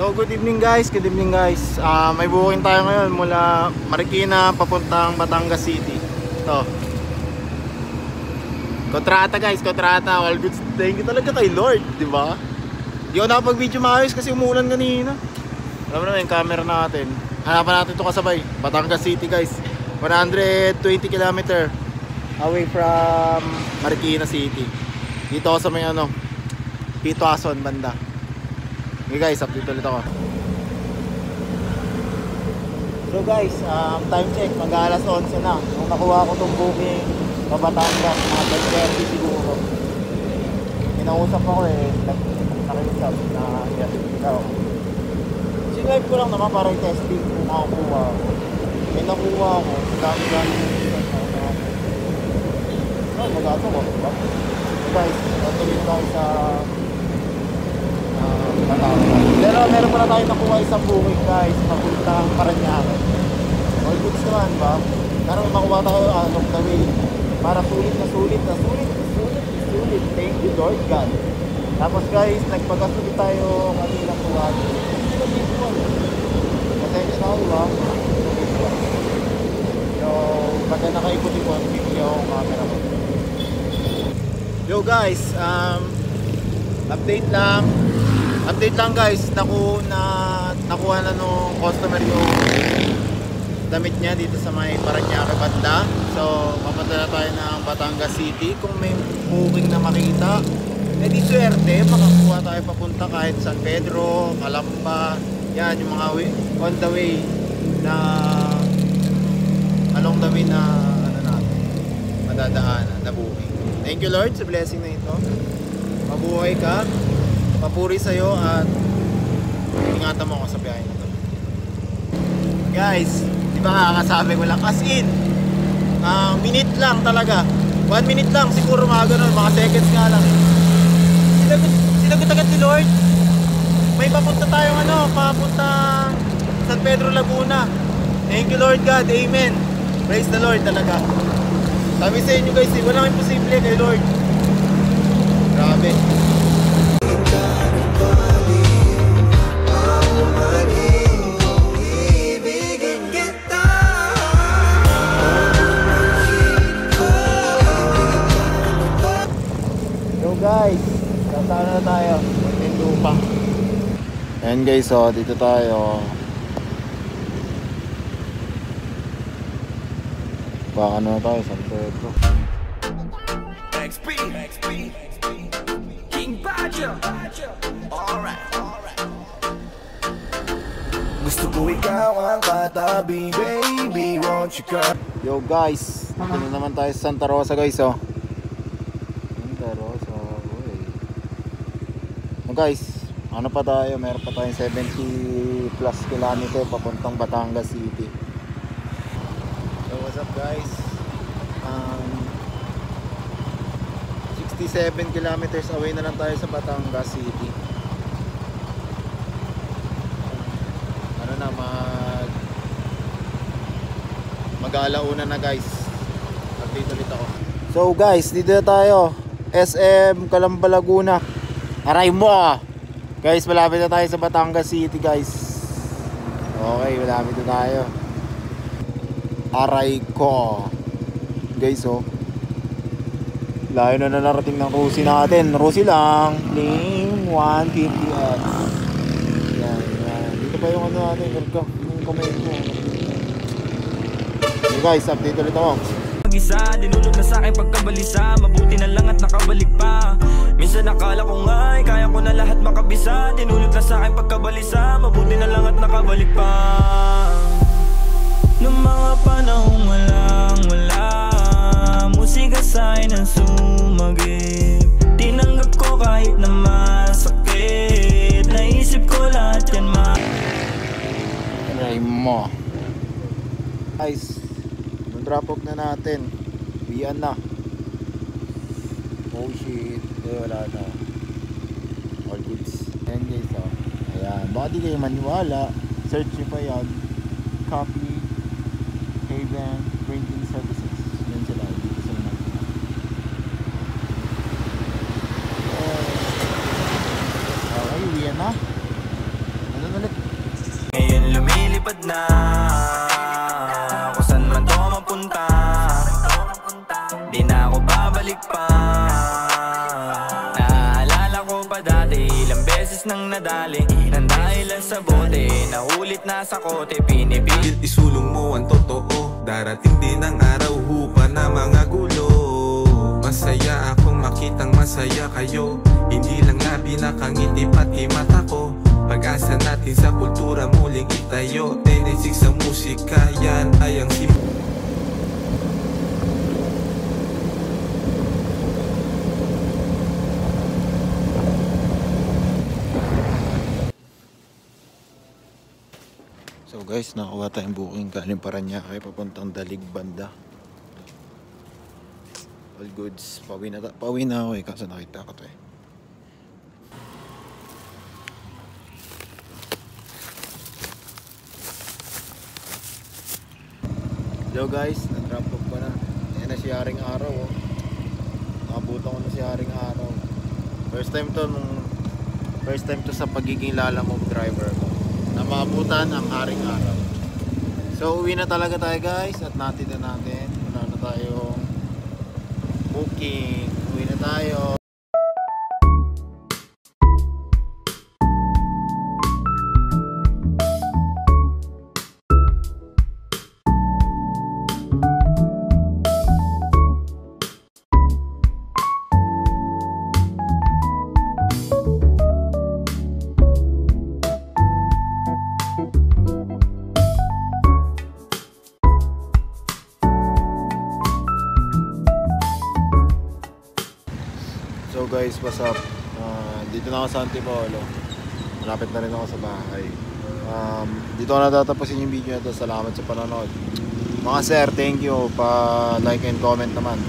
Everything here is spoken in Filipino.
So good evening guys, good evening guys. May booking tayo ngayon mula Marikina papuntang Batangas City. Ito. Kontrata guys, kontrata. All goods. Thank you talaga kay Lord, di ba? Di ako nakapag-video maayos kasi umulan kanina. Alam mo na yung camera natin. Hanapan natin ito kasabay. Batangas City guys. 120 km away from Marikina City. Dito ako sa may Pito Ason banda. Okay guys, update ulit ako. So guys, time check, mag-alas 11 na. Nung nakuha ko itong booking sa Batangas, mga 10:30 siguro. Kinausap ako nakiusap na i-assist ako. Sinwipe ko lang naman para i-testing kung makakuha ako. May nakuha ako, dami-dami mag-ato ko, diba? So guys, tuloy tayo sa Batangas. Pero meron pala tayo nakuha isang booking guys, papuntang Paranaque. All goods naman ba? Pero makuha tayo along the way para sulit. Thank you Lord God. Tapos guys, nagpagasulit tayo kanina kuha. Pasensya na ako ba? So, pagka nakaikot ko, bibili ako ang camera ko. Yo guys, update lang guys, nakuha na nung customer yung damit niya dito sa may Paranaque banda. So papunta na tayo ng Batangas City. Kung may booking na makita, di swerte, makakuha tayo papunta kahit San Pedro, Calamba. Yan yung mga on the way na along the way na natin madadaanan na booking. Thank you Lord sa blessing na ito. Mabuhay ka, papuri sa'yo at ingatan mo ako sa biyahe na to. Guys, di ba kakasabi ko lang as in minute lang talaga, 1 minute lang siguro, mga ganun, mga seconds nga lang. Sinagot agad ni Lord. May papunta tayong papuntang San Pedro, Laguna. Thank you Lord God, amen. Praise the Lord talaga. Sabi sa inyo guys, walang imposible kay Lord. Grabe. Yo guys, sasana na tayo. Lupa. Ayan guys, dito tayo. Baka na tayo, San Pedro. XP King Badger. Alright. Gusto ko ikaw ang katabi, baby, won't you come? Yo guys, dito na naman tayo sa Santa Rosa guys, Santa Rosa, guys, pa tayo, meron pa tayong 70 plus kilometer papuntang Batangas City. So what's up guys, 67 kilometers away na lang tayo sa Batangas City. Mag-alauna na guys. Update ulit ako. So guys, dito na tayo, SM Calamba, Laguna. Aray mo guys, malapit na tayo sa Batangas City guys. Okay, malapit na tayo. Aray ko guys, layo na narating ng Rusi natin. Rusi lang, lane 150X. Yan. Dito pa yung natin, yung kamay ko. Okay guys, update ulit ako. Isa, dinulog na sa akin pagkabalisa. Mabuti na lang at nakabalik pa. Minsan nakala ko nga kaya ko na lahat makabisa. Dinulog na sa akin pagkabalisa. Mabuti na lang at nakabalik pa. Noong mga panahong wala, musika sa'kin ang sumagip. Tinanggap ko kahit na masakit. Naisip ko lahat yan Aray mo guys, drop off na natin. Biyan na. Oh shit, wala na. All goods. Ayan guys, ayan, baka di kayo maniwala, search nyo pa yan. Copy Haven Printing Services. Yan sila, dito sila natin. Okay, biyan na. Ano na na kung saan man to mapunta. Di na ako babalik pa. Naaalala ko pa dati, ilang beses nang nadali nang dahil lang sa bote, naulit na sa kote, pinipil. Isulong mo ang totoo, darating din ang araw, hupa na mga gulo. Masaya akong makitang masaya kayo, hindi lang labi nakangiti pati mata ko. Pag-asa natin sa kultura muling itayo, tenisig sa musika, yan ay ang So guys, nakakuha tayong booking galing Paranaque papuntang Dalig banda. All goods. Pauwi na ako kaso nakita ko to eh. Hello guys, na-drop off ko na. Ayan na si Haring Araw oh. Nakabutan ko na si Haring Araw. First time to sa pagiging lalamove driver ko na maabutan ang Haring Araw. So uwi na talaga tayo guys at natin na natin. Wala na tayong booking. Uwi na tayo. So guys, what's up? Dito na ako sa Antipolo. Malapit na rin ako sa bahay. Dito na natatapusin yung video na ito. Salamat sa panonood. Mga sir, thank you. Pa-like and comment naman.